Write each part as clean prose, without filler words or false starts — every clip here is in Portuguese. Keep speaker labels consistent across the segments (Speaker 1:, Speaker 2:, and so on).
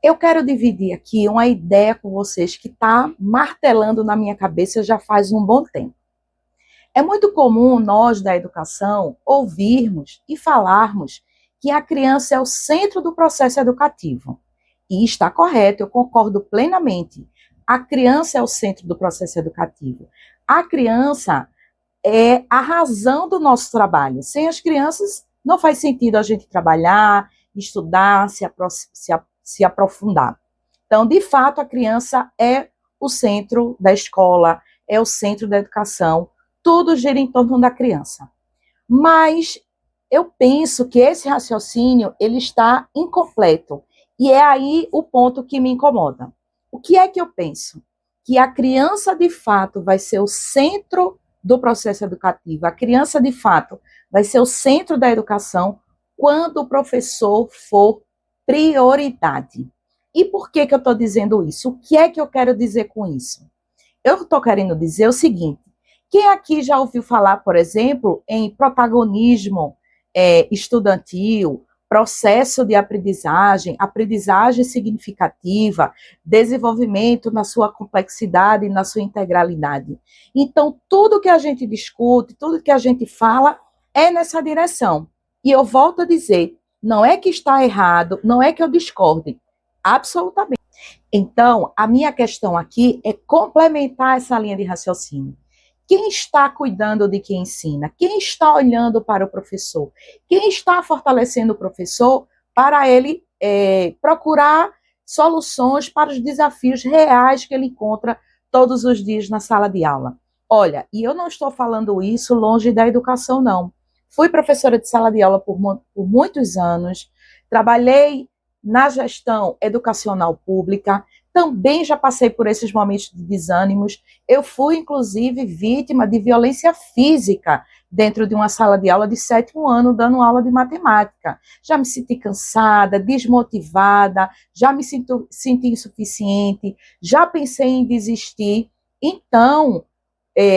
Speaker 1: Eu quero dividir aqui uma ideia com vocês que está martelando na minha cabeça já faz um bom tempo. É muito comum nós da educação ouvirmos e falarmos que a criança é o centro do processo educativo. E está correto, eu concordo plenamente. A criança é o centro do processo educativo. A criança é a razão do nosso trabalho. Sem as crianças, não faz sentido a gente trabalhar, estudar, se aprofundar. Então, de fato, a criança é o centro da escola, é o centro da educação, tudo gira em torno da criança. Mas eu penso que esse raciocínio ele está incompleto. E é aí o ponto que me incomoda. O que é que eu penso? Que a criança, de fato, vai ser o centro do processo educativo. A criança, de fato, vai ser o centro da educação quando o professor for prioridade. E por que eu estou dizendo isso? O que é que eu quero dizer com isso? Eu estou querendo dizer o seguinte: quem aqui já ouviu falar, por exemplo, em protagonismo estudantil, processo de aprendizagem, aprendizagem significativa, desenvolvimento na sua complexidade e na sua integralidade? Então, tudo que a gente discute, tudo que a gente fala é nessa direção. E eu volto a dizer, não é que está errado, não é que eu discorde, absolutamente. Então, a minha questão aqui é complementar essa linha de raciocínio. Quem está cuidando de quem ensina? Quem está olhando para o professor? Quem está fortalecendo o professor para ele procurar soluções para os desafios reais que ele encontra todos os dias na sala de aula? Olha, e eu não estou falando isso longe da educação, não. Fui professora de sala de aula por muitos anos, trabalhei na gestão educacional pública, também já passei por esses momentos de desânimos. Eu fui, inclusive, vítima de violência física dentro de uma sala de aula de 7º ano, dando aula de matemática. Já me senti cansada, desmotivada, já me senti insuficiente, já pensei em desistir. Então,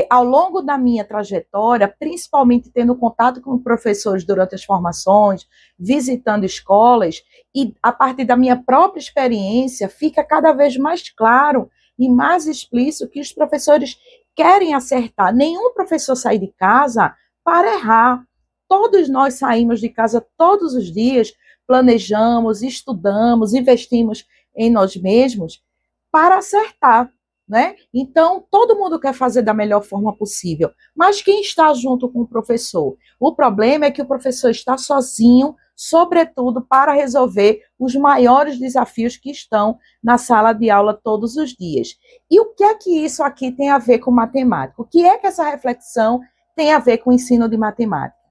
Speaker 1: ao longo da minha trajetória, principalmente tendo contato com professores durante as formações, visitando escolas, e a partir da minha própria experiência, fica cada vez mais claro e mais explícito que os professores querem acertar. Nenhum professor sai de casa para errar. Todos nós saímos de casa todos os dias, planejamos, estudamos, investimos em nós mesmos para acertar. Né? Então, todo mundo quer fazer da melhor forma possível, mas quem está junto com o professor? O problema é que o professor está sozinho, sobretudo para resolver os maiores desafios que estão na sala de aula todos os dias. E o que é que isso aqui tem a ver com matemática? O que é que essa reflexão tem a ver com o ensino de matemática?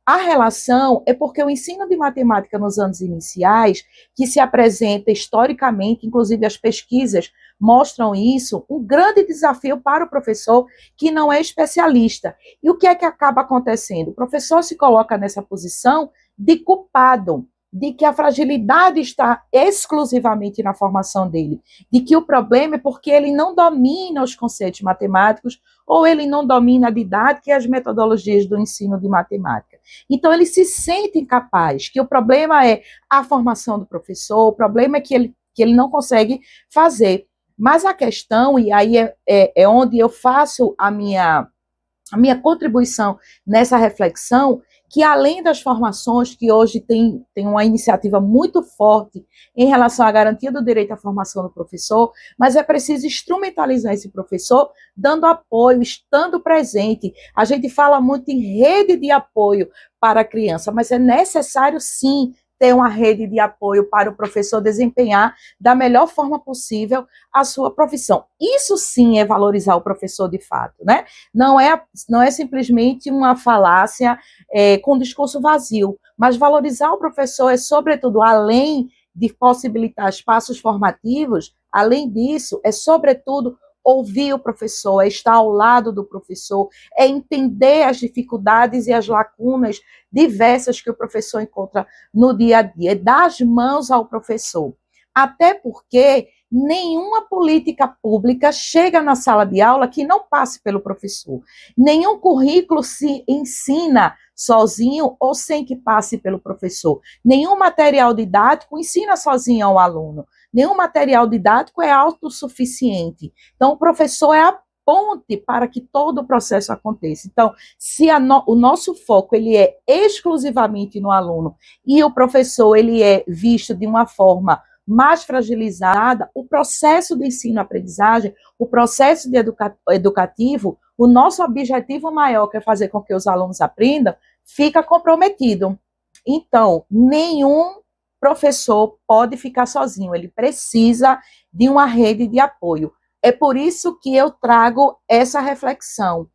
Speaker 1: A relação é porque o ensino de matemática nos anos iniciais, que se apresenta historicamente, inclusive as pesquisas mostram isso, um grande desafio para o professor que não é especialista. E o que é que acaba acontecendo? O professor se coloca nessa posição de culpado, de que a fragilidade está exclusivamente na formação dele, de que o problema é porque ele não domina os conceitos matemáticos ou ele não domina a didática e as metodologias do ensino de matemática. Então, ele se sente incapaz, que o problema é a formação do professor, o problema é que ele não consegue fazer. Mas a questão, e aí é onde eu faço a minha contribuição nessa reflexão, que além das formações, que hoje tem uma iniciativa muito forte em relação à garantia do direito à formação do professor, mas é preciso instrumentalizar esse professor, dando apoio, estando presente. A gente fala muito em rede de apoio para a criança, mas é necessário, sim, ter uma rede de apoio para o professor desempenhar da melhor forma possível a sua profissão. Isso sim é valorizar o professor de fato, né? Não é simplesmente uma falácia com discurso vazio, mas valorizar o professor é, sobretudo, além de possibilitar espaços formativos, além disso, é, sobretudo, ouvir o professor, é estar ao lado do professor, é entender as dificuldades e as lacunas diversas que o professor encontra no dia a dia, é dar as mãos ao professor. Até porque nenhuma política pública chega na sala de aula que não passe pelo professor. Nenhum currículo se ensina sozinho ou sem que passe pelo professor. Nenhum material didático ensina sozinho ao aluno. nenhum material didático é autossuficiente. Então, o professor é a ponte para que todo o processo aconteça. Então, se o nosso foco ele é exclusivamente no aluno e o professor ele é visto de uma forma mais fragilizada, o processo de ensino-aprendizagem, o processo de educativo, o nosso objetivo maior, que é fazer com que os alunos aprendam, fica comprometido. Então, nenhum professor pode ficar sozinho, ele precisa de uma rede de apoio. É por isso que eu trago essa reflexão.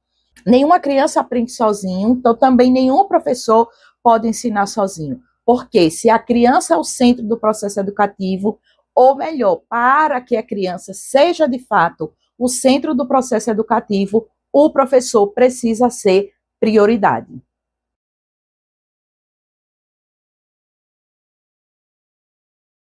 Speaker 1: Nenhuma criança aprende sozinho, então também nenhum professor pode ensinar sozinho. Porque se a criança é o centro do processo educativo, ou melhor, para que a criança seja de fato o centro do processo educativo, o professor precisa ser prioridade.